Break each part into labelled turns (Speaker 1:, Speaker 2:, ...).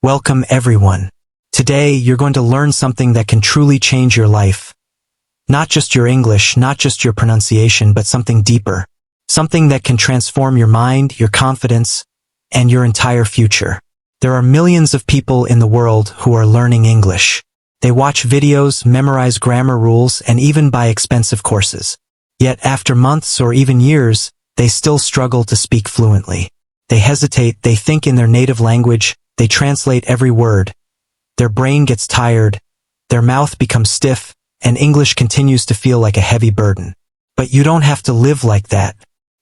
Speaker 1: Welcome everyone. Today, you're going to learn something that can truly change your life. Not just your English, not just your pronunciation, but something deeper. Something that can transform your mind, your confidence, and your entire future. There are millions of people in the world who are learning English. They watch videos, memorize grammar rules, and even buy expensive courses. Yet after months or even years, they still struggle to speak fluently. They hesitate, they think in their native language, they translate every word. Their brain gets tired, their mouth becomes stiff, and English continues to feel like a heavy burden. But you don't have to live like that.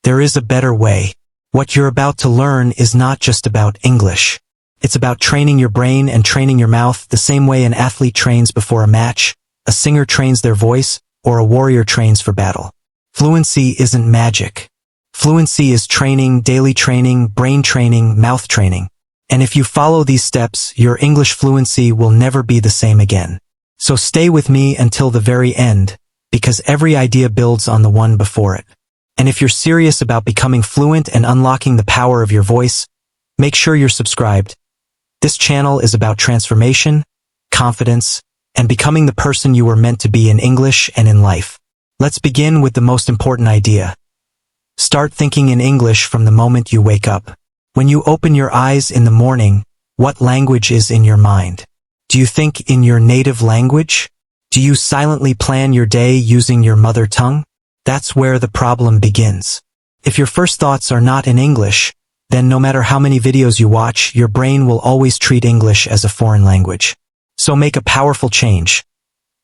Speaker 1: There is a better way. What you're about to learn is not just about English. It's about training your brain and training your mouth the same way an athlete trains before a match, a singer trains their voice, or a warrior trains for battle. Fluency isn't magic. Fluency is training, daily training, brain training, mouth training. And if you follow these steps, your English fluency will never be the same again. So stay with me until the very end, because every idea builds on the one before it. And if you're serious about becoming fluent and unlocking the power of your voice, make sure you're subscribed. This channel is about transformation, confidence, and becoming the person you were meant to be in English and in life. Let's begin with the most important idea. Start thinking in English from the moment you wake up. When you open your eyes in the morning, what language is in your mind? Do you think in your native language? Do you silently plan your day using your mother tongue? That's where the problem begins. If your first thoughts are not in English, then no matter how many videos you watch, your brain will always treat English as a foreign language. So make a powerful change.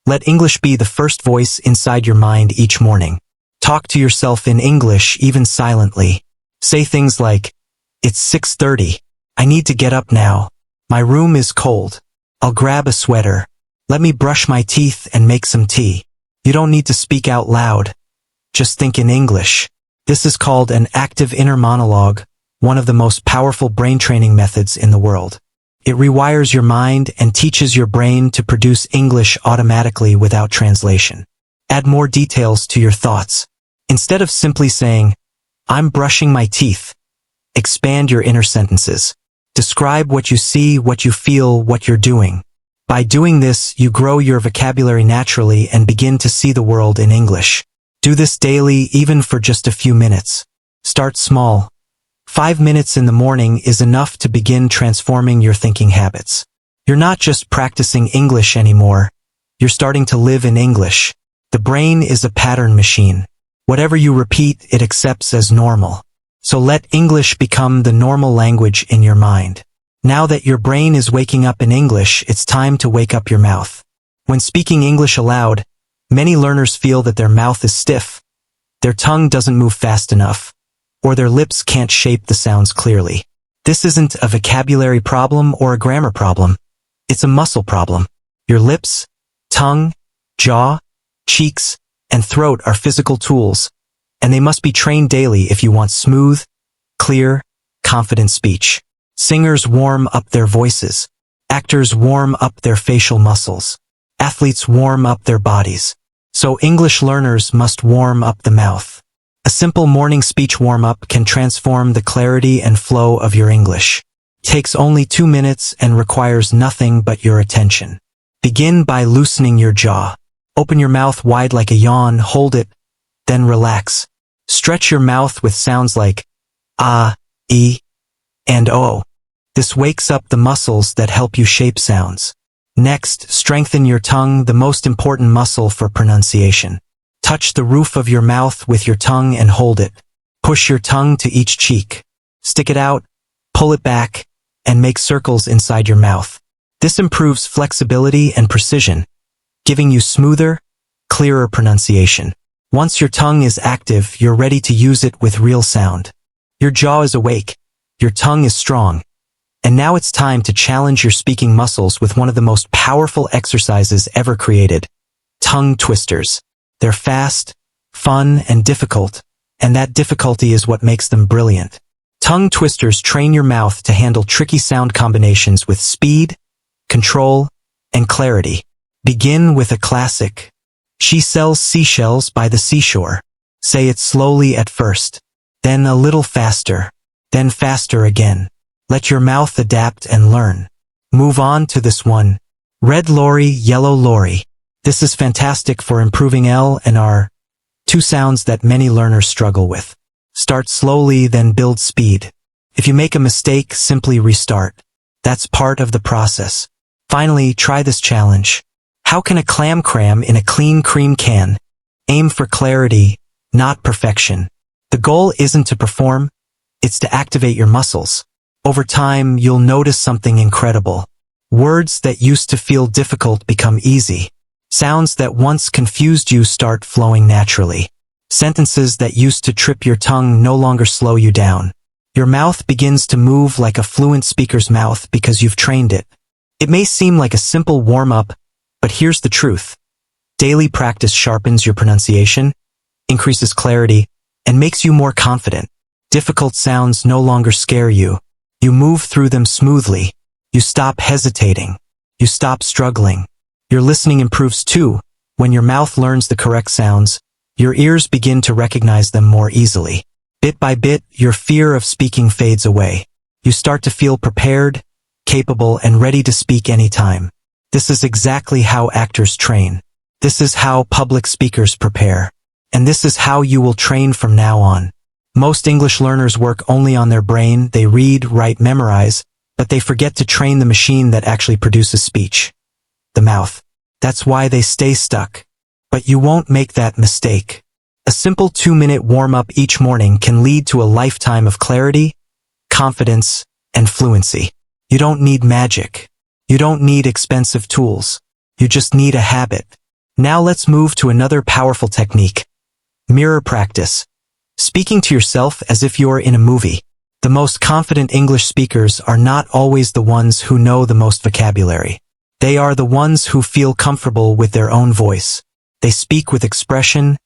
Speaker 1: Let English be the first voice inside your mind each morning. Talk to yourself in English, even silently. Say things like, "It's 6:30. I need to get up now. My room is cold. I'll grab a sweater. Let me brush my teeth and make some tea." You don't need to speak out loud. Just think in English. This is called an active inner monologue, one of the most powerful brain training methods in the world. It rewires your mind and teaches your brain to produce English automatically without translation. Add more details to your thoughts. Instead of simply saying, "I'm brushing my teeth," expand your inner sentences. Describe what you see, what you feel, what you're doing. By doing this, you grow your vocabulary naturally and begin to see the world in English. Do this daily, even for just a few minutes. Start small. 5 minutes in the morning is enough to begin transforming your thinking habits. You're not just practicing English anymore. You're starting to live in English. The brain is a pattern machine. Whatever you repeat, it accepts as normal. So let English become the normal language in your mind. Now that your brain is waking up in English, it's time to wake up your mouth. When speaking English aloud, many learners feel that their mouth is stiff, their tongue doesn't move fast enough, or their lips can't shape the sounds clearly. This isn't a vocabulary problem or a grammar problem. It's a muscle problem. Your lips, tongue, jaw, cheeks, and throat are physical tools, and they must be trained daily if you want smooth, clear, confident speech. Singers warm up their voices. Actors warm up their facial muscles. Athletes warm up their bodies. So English learners must warm up the mouth. A simple morning speech warm-up can transform the clarity and flow of your English. Takes only 2 minutes and requires nothing but your attention. Begin by loosening your jaw. Open your mouth wide like a yawn, hold it, then relax. Stretch your mouth with sounds like ah, e, and o. This wakes up the muscles that help you shape sounds. Next, strengthen your tongue, the most important muscle for pronunciation. Touch the roof of your mouth with your tongue and hold it. Push your tongue to each cheek. Stick it out, pull it back, and make circles inside your mouth. This improves flexibility and precision, giving you smoother, clearer pronunciation. Once your tongue is active, you're ready to use it with real sound. Your jaw is awake, your tongue is strong, and now it's time to challenge your speaking muscles with one of the most powerful exercises ever created, tongue twisters. They're fast, fun, and difficult, and that difficulty is what makes them brilliant. Tongue twisters train your mouth to handle tricky sound combinations with speed, control, and clarity. Begin with a classic. She sells seashells by the seashore. Say it slowly at first, then a little faster, then faster again. Let your mouth adapt and learn. Move on to this one. Red lorry, yellow lorry. This is fantastic for improving L and R, two sounds that many learners struggle with. Start slowly, then build speed. If you make a mistake, simply restart. That's part of the process. Finally, try this challenge. How can a clam cram in a clean cream can? Aim for clarity, not perfection. The goal isn't to perform, it's to activate your muscles. Over time, you'll notice something incredible. Words that used to feel difficult become easy. Sounds that once confused you start flowing naturally. Sentences that used to trip your tongue no longer slow you down. Your mouth begins to move like a fluent speaker's mouth because you've trained it. It may seem like a simple warm-up, but here's the truth. Daily practice sharpens your pronunciation, increases clarity, and makes you more confident. Difficult sounds no longer scare you. You move through them smoothly. You stop hesitating. You stop struggling. Your listening improves too. When your mouth learns the correct sounds, your ears begin to recognize them more easily. Bit by bit, your fear of speaking fades away. You start to feel prepared, capable, and ready to speak anytime. This is exactly how actors train. This is how public speakers prepare. And this is how you will train from now on. Most English learners work only on their brain. They read, write, memorize, but they forget to train the machine that actually produces speech. The mouth. That's why they stay stuck. But you won't make that mistake. A simple 2-minute warm-up each morning can lead to a lifetime of clarity, confidence, and fluency. You don't need magic. You don't need expensive tools. You just need a habit. Now let's move to another powerful technique. Mirror practice. Speaking to yourself as if you're in a movie. The most confident English speakers are not always the ones who know the most vocabulary. They are the ones who feel comfortable with their own voice. They speak with expression,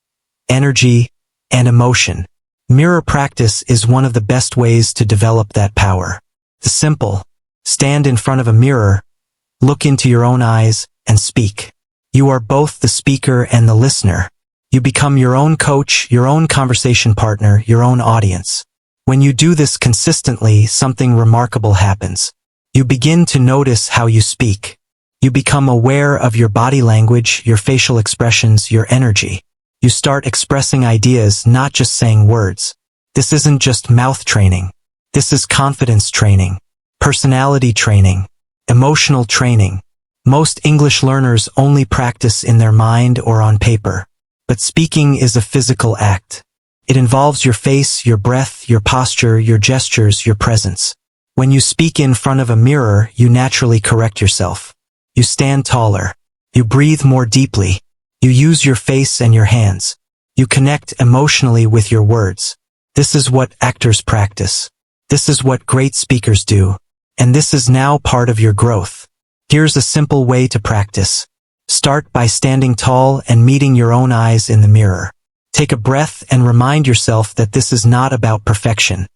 Speaker 1: energy, and emotion. Mirror practice is one of the best ways to develop that power. The simple. Stand in front of a mirror, look into your own eyes, and speak. You are both the speaker and the listener. You become your own coach, your own conversation partner, your own audience. When you do this consistently, something remarkable happens. You begin to notice how you speak. You become aware of your body language, your facial expressions, your energy. You start expressing ideas, not just saying words. This isn't just mouth training. This is confidence training, personality training, emotional training. Most English learners only practice in their mind or on paper. But speaking is a physical act. It involves your face, your breath, your posture, your gestures, your presence. When you speak in front of a mirror, you naturally correct yourself. You stand taller. You breathe more deeply. You use your face and your hands. You connect emotionally with your words. This is what actors practice. This is what great speakers do. And this is now part of your growth. Here's a simple way to practice. Start by standing tall and meeting your own eyes in the mirror. Take a breath and remind yourself that this is not about perfection.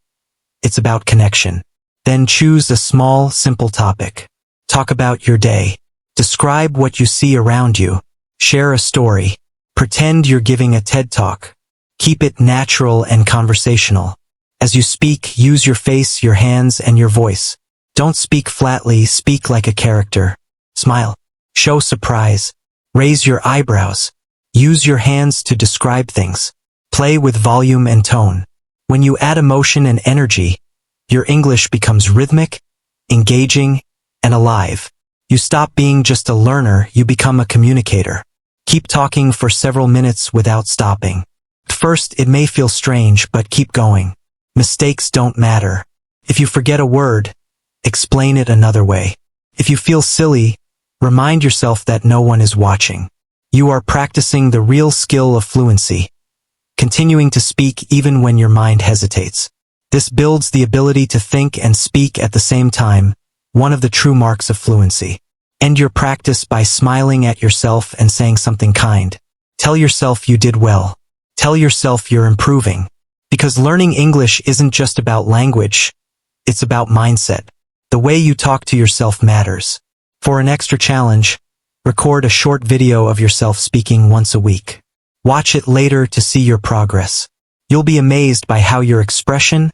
Speaker 1: It's about connection. Then choose a small, simple topic. Talk about your day. Describe what you see around you. Share a story. Pretend you're giving a TED Talk. Keep it natural and conversational. As you speak, use your face, your hands, and your voice. Don't speak flatly, speak like a character. Smile. Show surprise. Raise your eyebrows. Use your hands to describe things. Play with volume and tone. When you add emotion and energy, your English becomes rhythmic, engaging, and alive. You stop being just a learner, you become a communicator. Keep talking for several minutes without stopping. At first, it may feel strange, but keep going. Mistakes don't matter. If you forget a word, explain it another way. If you feel silly, remind yourself that no one is watching. You are practicing the real skill of fluency, continuing to speak even when your mind hesitates. This builds the ability to think and speak at the same time, one of the true marks of fluency. End your practice by smiling at yourself and saying something kind. Tell yourself you did well. Tell yourself you're improving. Because learning English isn't just about language, it's about mindset. The way you talk to yourself matters. For an extra challenge, record a short video of yourself speaking once a week. Watch it later to see your progress. You'll be amazed by how your expression,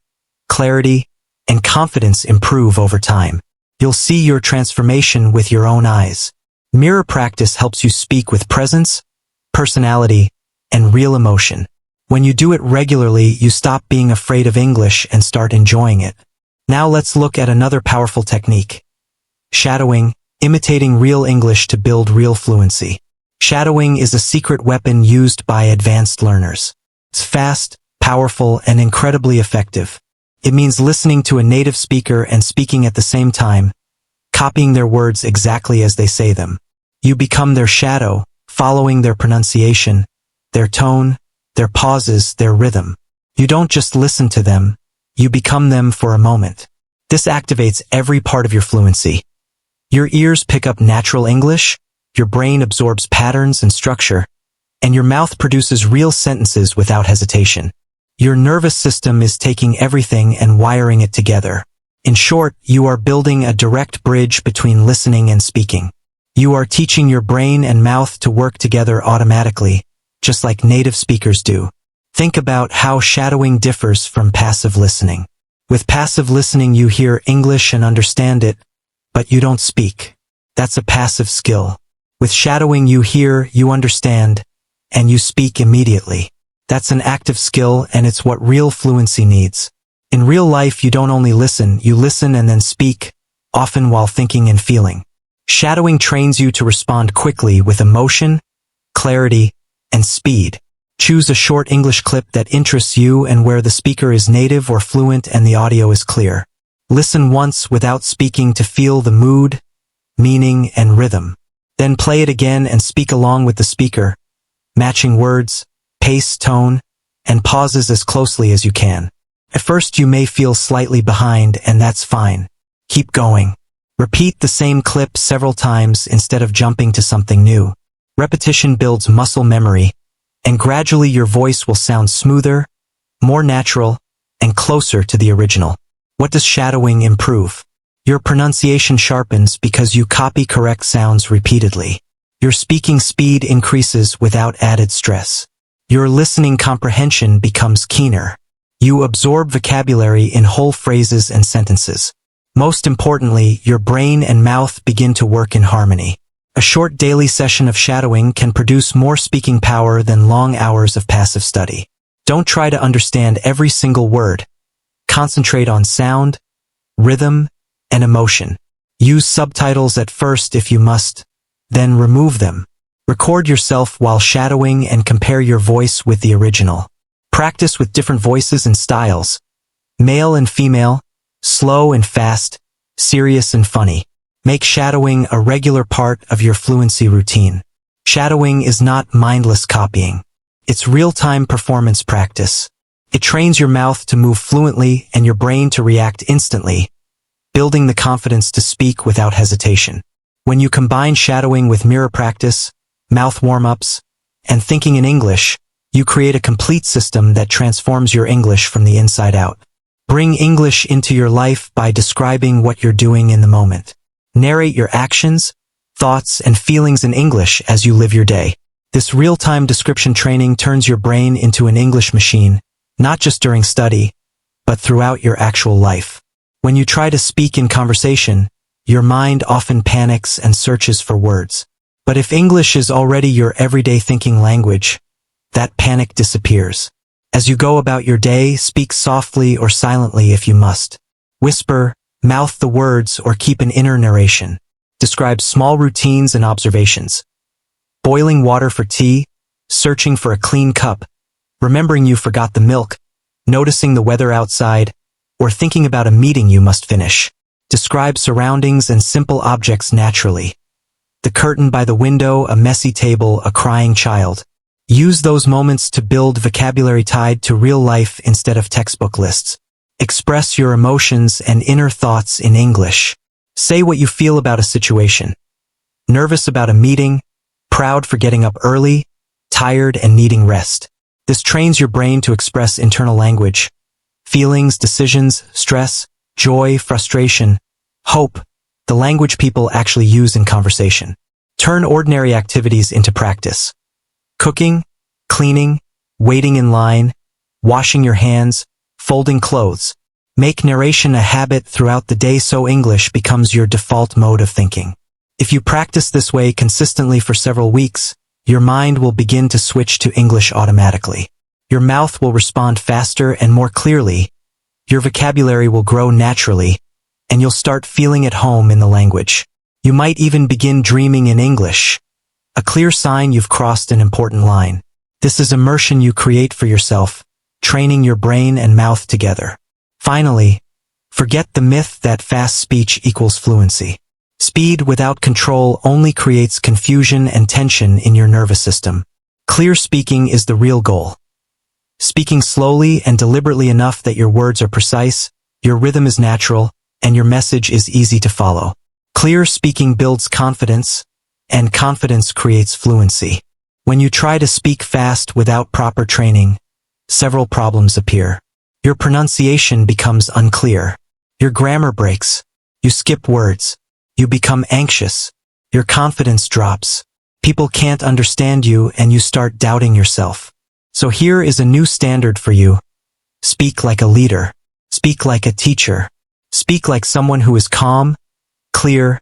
Speaker 1: clarity, and confidence improve over time. You'll see your transformation with your own eyes. Mirror practice helps you speak with presence, personality, and real emotion. When you do it regularly, you stop being afraid of English and start enjoying it. Now let's look at another powerful technique. Shadowing, imitating real English to build real fluency. Shadowing is a secret weapon used by advanced learners. It's fast, powerful, and incredibly effective. It means listening to a native speaker and speaking at the same time, copying their words exactly as they say them. You become their shadow, following their pronunciation, their tone, their pauses, their rhythm. You don't just listen to them, you become them for a moment. This activates every part of your fluency. Your ears pick up natural English, your brain absorbs patterns and structure, and your mouth produces real sentences without hesitation. Your nervous system is taking everything and wiring it together. In short, you are building a direct bridge between listening and speaking. You are teaching your brain and mouth to work together automatically, just like native speakers do. Think about how shadowing differs from passive listening. With passive listening, you hear English and understand it, but you don't speak. That's a passive skill. With shadowing, you hear, you understand, and you speak immediately. That's an active skill, and it's what real fluency needs. In real life, you don't only listen, you listen and then speak, often while thinking and feeling. Shadowing trains you to respond quickly with emotion, clarity, and speed. Choose a short English clip that interests you and where the speaker is native or fluent and the audio is clear. Listen once without speaking to feel the mood, meaning, and rhythm. Then play it again and speak along with the speaker, matching words, pace, tone, and pauses as closely as you can. At first you may feel slightly behind, and that's fine. Keep going. Repeat the same clip several times instead of jumping to something new. Repetition builds muscle memory, and gradually your voice will sound smoother, more natural, and closer to the original. What does shadowing improve? Your pronunciation sharpens because you copy correct sounds repeatedly. Your speaking speed increases without added stress. Your listening comprehension becomes keener. You absorb vocabulary in whole phrases and sentences. Most importantly, your brain and mouth begin to work in harmony. A short daily session of shadowing can produce more speaking power than long hours of passive study. Don't try to understand every single word. Concentrate on sound, rhythm, and emotion. Use subtitles at first if you must, then remove them. Record yourself while shadowing and compare your voice with the original. Practice with different voices and styles. Male and female, slow and fast, serious and funny. Make shadowing a regular part of your fluency routine. Shadowing is not mindless copying. It's real-time performance practice. It trains your mouth to move fluently and your brain to react instantly, building the confidence to speak without hesitation. When you combine shadowing with mirror practice, mouth warm-ups, and thinking in English, you create a complete system that transforms your English from the inside out. Bring English into your life by describing what you're doing in the moment. Narrate your actions, thoughts, and feelings in English as you live your day. This real-time description training turns your brain into an English machine, not just during study, but throughout your actual life. When you try to speak in conversation, your mind often panics and searches for words. But if English is already your everyday thinking language, that panic disappears. As you go about your day, speak softly or silently if you must. Whisper, mouth the words, or keep an inner narration. Describe small routines and observations. Boiling water for tea, searching for a clean cup, remembering you forgot the milk, noticing the weather outside, or thinking about a meeting you must finish. Describe surroundings and simple objects naturally. The curtain by the window, a messy table, a crying child. Use those moments to build vocabulary tied to real life instead of textbook lists. Express your emotions and inner thoughts in English. Say what you feel about a situation. Nervous about a meeting, proud for getting up early, tired and needing rest. This trains your brain to express internal language. Feelings, decisions, stress, joy, frustration, hope, the language people actually use in conversation. Turn ordinary activities into practice. Cooking, cleaning, waiting in line, washing your hands, folding clothes. Make narration a habit throughout the day so English becomes your default mode of thinking. If you practice this way consistently for several weeks, your mind will begin to switch to English automatically. Your mouth will respond faster and more clearly, your vocabulary will grow naturally, and you'll start feeling at home in the language. You might even begin dreaming in English, a clear sign you've crossed an important line. This is immersion you create for yourself, training your brain and mouth together. Finally, forget the myth that fast speech equals fluency. Speed without control only creates confusion and tension in your nervous system. Clear speaking is the real goal. Speaking slowly and deliberately enough that your words are precise, your rhythm is natural, and your message is easy to follow. Clear speaking builds confidence, and confidence creates fluency. When you try to speak fast without proper training, several problems appear. Your pronunciation becomes unclear. Your grammar breaks. You skip words. You become anxious. Your confidence drops. People can't understand you and you start doubting yourself. So here is a new standard for you. Speak like a leader. Speak like a teacher. Speak like someone who is calm, clear,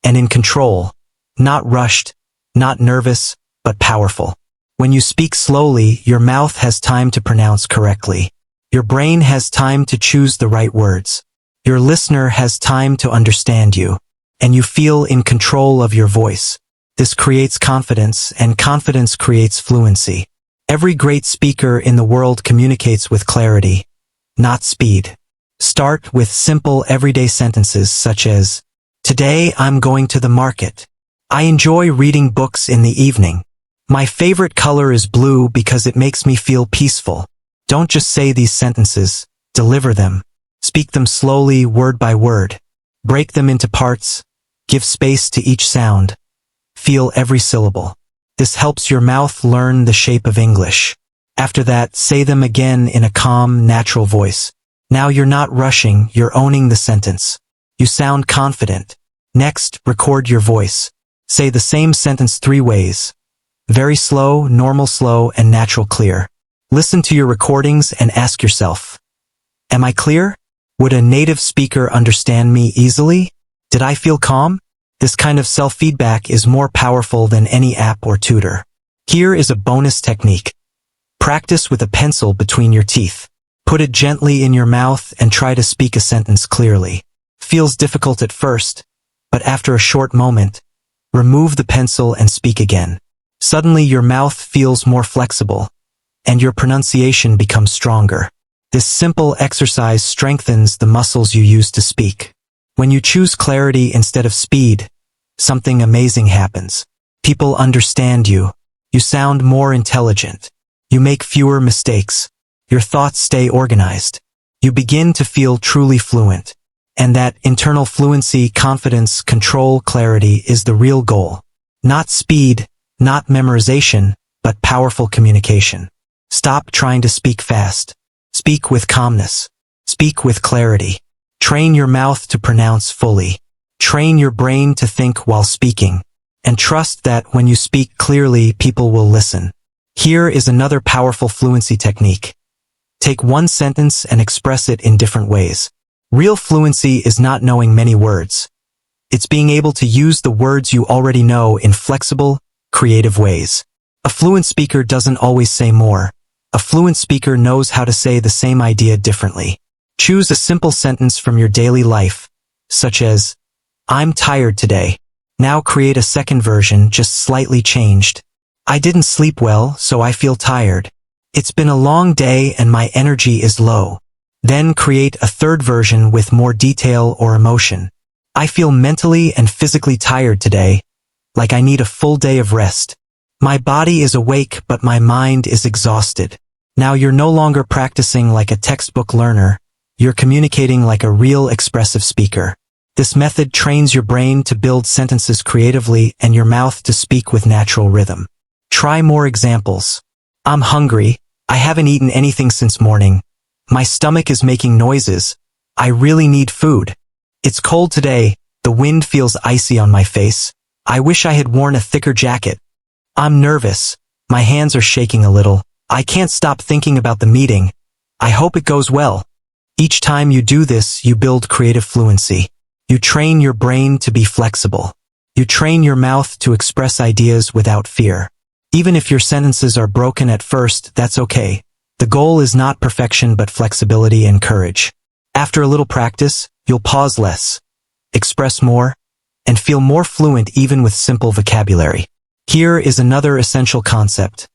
Speaker 1: and in control. Not rushed, not nervous, but powerful. When you speak slowly, your mouth has time to pronounce correctly. Your brain has time to choose the right words. Your listener has time to understand you. And you feel in control of your voice. This creates confidence, and confidence creates fluency. Every great speaker in the world communicates with clarity, not speed. Start with simple everyday sentences such as, "Today I'm going to the market. I enjoy reading books in the evening. My favorite color is blue because it makes me feel peaceful." Don't just say these sentences, deliver them. Speak them slowly, word by word. Break them into parts. Give space to each sound. Feel every syllable. This helps your mouth learn the shape of English. After that, say them again in a calm, natural voice. Now you're not rushing, you're owning the sentence. You sound confident. Next, record your voice. Say the same sentence 3 ways. Very slow, normal slow, and natural clear. Listen to your recordings and ask yourself, am I clear? Would a native speaker understand me easily? Did I feel calm? This kind of self-feedback is more powerful than any app or tutor. Here is a bonus technique. Practice with a pencil between your teeth. Put it gently in your mouth and try to speak a sentence clearly. Feels difficult at first, but after a short moment, remove the pencil and speak again. Suddenly your mouth feels more flexible, and your pronunciation becomes stronger. This simple exercise strengthens the muscles you use to speak. When you choose clarity instead of speed, something amazing happens. People understand you. You sound more intelligent. You make fewer mistakes. Your thoughts stay organized. You begin to feel truly fluent. And that internal fluency, confidence, control, clarity is the real goal. Not speed, not memorization, but powerful communication. Stop trying to speak fast. Speak with calmness. Speak with clarity. Train your mouth to pronounce fully. Train your brain to think while speaking. And trust that when you speak clearly, people will listen. Here is another powerful fluency technique. Take one sentence and express it in different ways. Real fluency is not knowing many words. It's being able to use the words you already know in flexible, creative ways. A fluent speaker doesn't always say more. A fluent speaker knows how to say the same idea differently. Choose a simple sentence from your daily life, such as, "I'm tired today." Now create a second version, just slightly changed. "I didn't sleep well, so I feel tired. It's been a long day and my energy is low." Then create a third version with more detail or emotion. "I feel mentally and physically tired today, like I need a full day of rest. My body is awake but my mind is exhausted." Now you're no longer practicing like a textbook learner. You're communicating like a real expressive speaker. This method trains your brain to build sentences creatively and your mouth to speak with natural rhythm. Try more examples. "I'm hungry. I haven't eaten anything since morning. My stomach is making noises. I really need food. It's cold today. The wind feels icy on my face. I wish I had worn a thicker jacket. I'm nervous. My hands are shaking a little. I can't stop thinking about the meeting. I hope it goes well." Each time you do this, you build creative fluency. You train your brain to be flexible. You train your mouth to express ideas without fear. Even if your sentences are broken at first, that's okay. The goal is not perfection but flexibility and courage. After a little practice, you'll pause less, express more, and feel more fluent even with simple vocabulary. Here is another essential concept.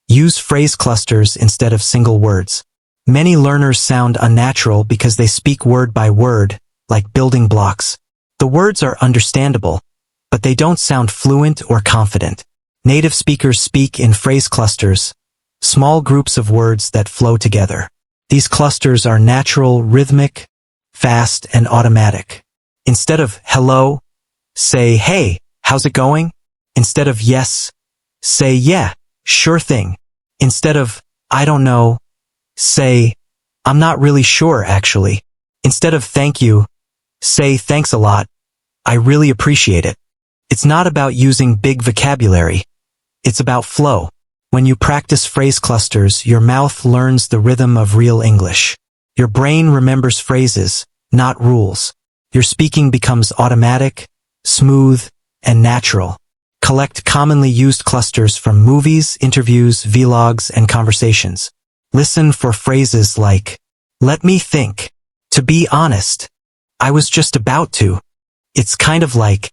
Speaker 1: Use phrase clusters instead of single words. Many learners sound unnatural because they speak word by word, like building blocks. The words are understandable, but they don't sound fluent or confident. Native speakers speak in phrase clusters, small groups of words that flow together. These clusters are natural, rhythmic, fast, and automatic. Instead of hello, say hey, how's it going? Instead of yes, say yeah, sure thing. Instead of I don't know, say I'm not really sure actually. Instead of thank you, say thanks a lot. I really appreciate it. It's not about using big vocabulary. It's about flow. When you practice phrase clusters, your mouth learns the rhythm of real English. Your brain remembers phrases, not rules. Your speaking becomes automatic, smooth, and natural. Collect commonly used clusters from movies, interviews, vlogs, and conversations. Listen for phrases like, let me think, to be honest, I was just about to. It's kind of like,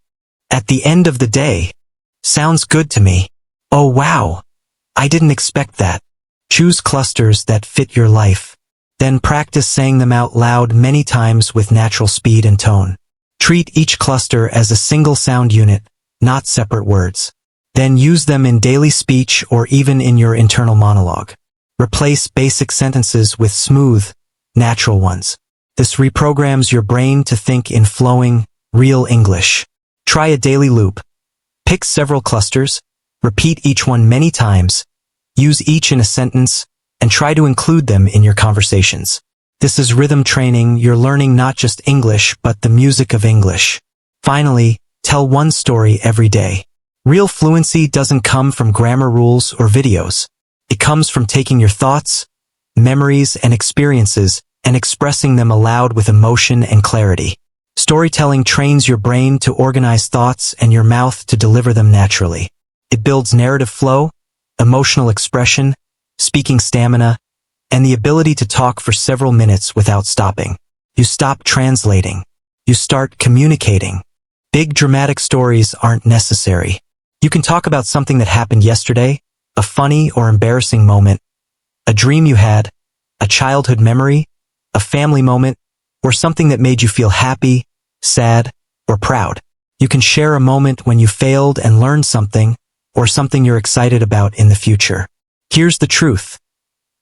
Speaker 1: at the end of the day, sounds good to me. Oh wow, I didn't expect that. Choose clusters that fit your life. Then practice saying them out loud many times with natural speed and tone. Treat each cluster as a single sound unit, not separate words. Then use them in daily speech or even in your internal monologue. Replace basic sentences with smooth, natural ones. This reprograms your brain to think in flowing, real English. Try a daily loop. Pick several clusters, repeat each one many times, use each in a sentence, and try to include them in your conversations. This is rhythm training. You're learning not just English, but the music of English. Finally, tell one story every day. Real fluency doesn't come from grammar rules or videos. It comes from taking your thoughts, memories, and experiences and expressing them aloud with emotion and clarity. Storytelling trains your brain to organize thoughts and your mouth to deliver them naturally. It builds narrative flow, emotional expression, speaking stamina, and the ability to talk for several minutes without stopping. You stop translating. You start communicating. Big dramatic stories aren't necessary. You can talk about something that happened yesterday, a funny or embarrassing moment, a dream you had, a childhood memory, a family moment, or something that made you feel happy, sad, or proud. You can share a moment when you failed and learned something, or something you're excited about in the future. Here's the truth.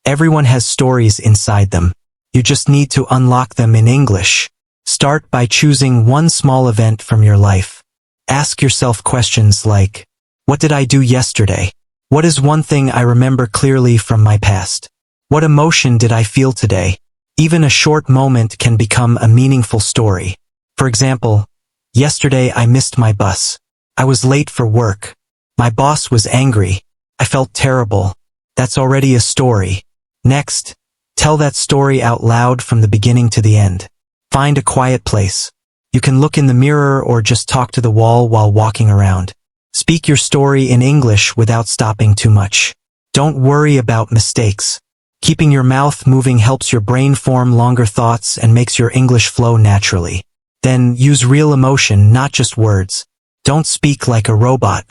Speaker 1: Everyone has stories inside them. You just need to unlock them in English. Start by choosing one small event from your life. Ask yourself questions like, what did I do yesterday? What is one thing I remember clearly from my past? What emotion did I feel today? Even a short moment can become a meaningful story. For example, yesterday I missed my bus. I was late for work. My boss was angry. I felt terrible. That's already a story. Next, tell that story out loud from the beginning to the end. Find a quiet place. You can look in the mirror or just talk to the wall while walking around. Speak your story in English without stopping too much. Don't worry about mistakes. Keeping your mouth moving helps your brain form longer thoughts and makes your English flow naturally. Then use real emotion, not just words. Don't speak like a robot.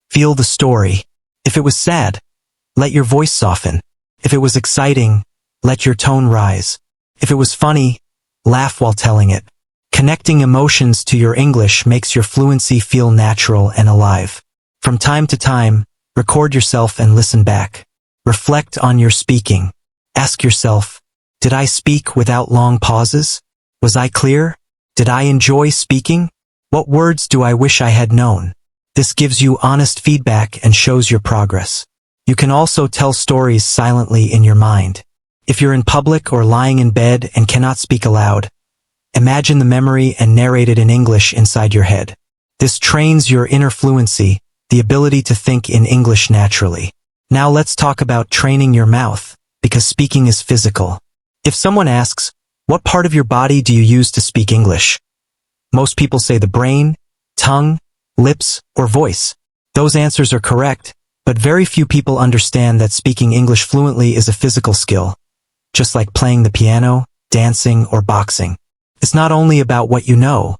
Speaker 1: Feel the story. If it was sad, let your voice soften. If it was exciting, let your tone rise. If it was funny, laugh while telling it. Connecting emotions to your English makes your fluency feel natural and alive. From time to time, record yourself and listen back. Reflect on your speaking. Ask yourself, did I speak without long pauses? Was I clear? Did I enjoy speaking? What words do I wish I had known? This gives you honest feedback and shows your progress. You can also tell stories silently in your mind. If you're in public or lying in bed and cannot speak aloud, imagine the memory and narrate it in English inside your head. This trains your inner fluency, the ability to think in English naturally. Now let's talk about training your mouth, because speaking is physical. If someone asks, What part of your body do you use to speak English? Most people say the brain, tongue, lips, or voice. Those answers are correct, but very few people understand that speaking English fluently is a physical skill, just like playing the piano, dancing, or boxing. It's not only about what you know,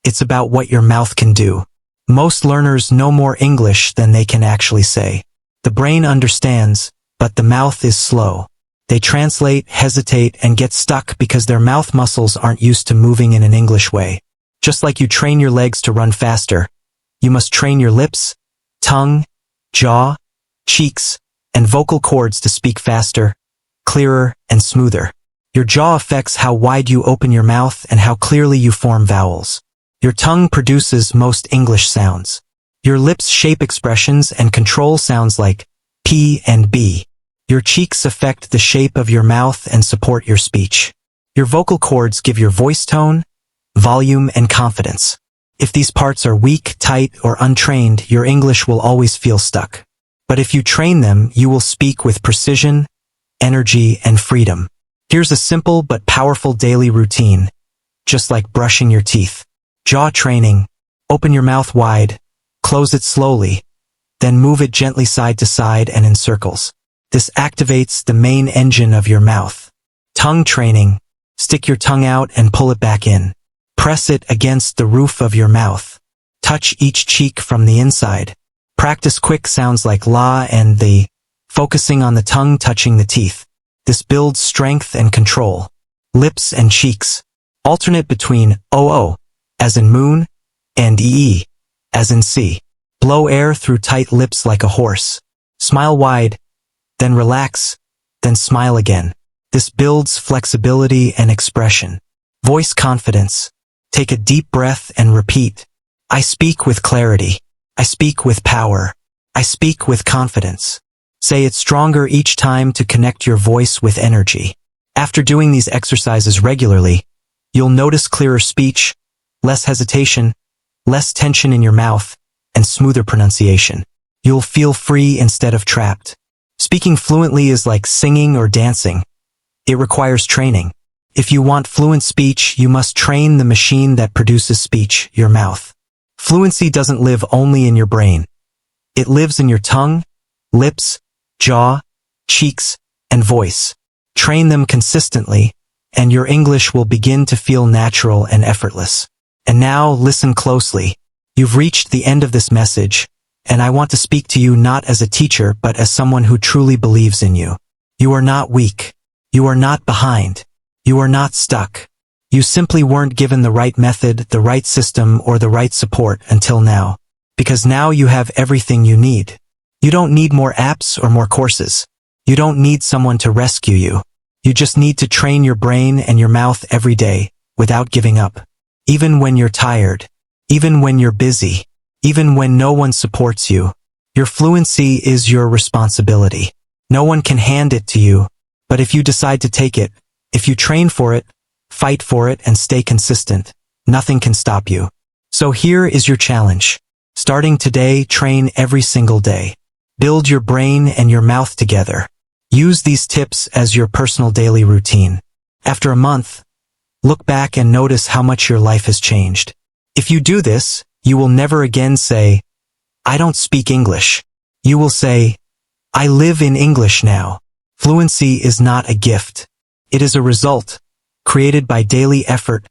Speaker 1: it's about what your mouth can do. Most learners know more English than they can actually say. The brain understands, but the mouth is slow. They translate, hesitate, and get stuck because their mouth muscles aren't used to moving in an English way. Just like you train your legs to run faster, you must train your lips, tongue, jaw, cheeks, and vocal cords to speak faster, clearer, and smoother. Your jaw affects how wide you open your mouth and how clearly you form vowels. Your tongue produces most English sounds. Your lips shape expressions and control sounds like P and B. Your cheeks affect the shape of your mouth and support your speech. Your vocal cords give your voice tone, volume, and confidence. If these parts are weak, tight, or untrained, your English will always feel stuck. But if you train them, you will speak with precision, energy, and freedom. Here's a simple but powerful daily routine, just like brushing your teeth. Jaw training. Open your mouth wide, close it slowly, then move it gently side to side and in circles. This activates the main engine of your mouth. Tongue training. Stick your tongue out and pull it back in. Press it against the roof of your mouth. Touch each cheek from the inside. Practice quick sounds like la and the, focusing on the tongue touching the teeth. This builds strength and control. Lips and cheeks. Alternate between oo, as in moon, and ee, as in sea. Blow air through tight lips like a horse. Smile wide, then relax, then smile again. This builds flexibility and expression. Voice confidence. Take a deep breath and repeat. I speak with clarity. I speak with power. I speak with confidence. Say it stronger each time to connect your voice with energy. After doing these exercises regularly, you'll notice clearer speech, less hesitation, less tension in your mouth, and smoother pronunciation. You'll feel free instead of trapped. Speaking fluently is like singing or dancing. It requires training. If you want fluent speech, you must train the machine that produces speech, your mouth. Fluency doesn't live only in your brain. It lives in your tongue, lips, jaw, cheeks, and voice. Train them consistently, and your English will begin to feel natural and effortless. And now, listen closely. You've reached the end of this message, and I want to speak to you not as a teacher but as someone who truly believes in you. You are not weak. You are not behind. You are not stuck. You simply weren't given the right method, the right system, or the right support until now. Because now you have everything you need. You don't need more apps or more courses. You don't need someone to rescue you. You just need to train your brain and your mouth every day, without giving up. Even when you're tired. Even when you're busy. Even when no one supports you. Your fluency is your responsibility. No one can hand it to you. But if you decide to take it, if you train for it, fight for it, and stay consistent, nothing can stop you. So here is your challenge. Starting today, train every single day. Build your brain and your mouth together. Use these tips as your personal daily routine. After a month, look back and notice how much your life has changed. If you do this, you will never again say, I don't speak English. You will say, I live in English now. Fluency is not a gift. It is a result, created by daily effort,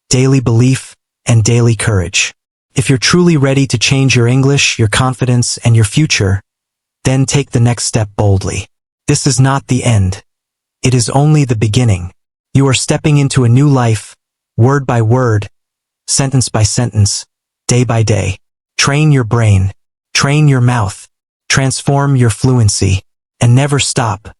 Speaker 1: daily belief, and daily courage. If you're truly ready to change your English, your confidence, and your future, then take the next step boldly. This is not the end. It is only the beginning. You are stepping into a new life, word by word, sentence by sentence, day by day. Train your brain, train your mouth, transform your fluency, and never stop.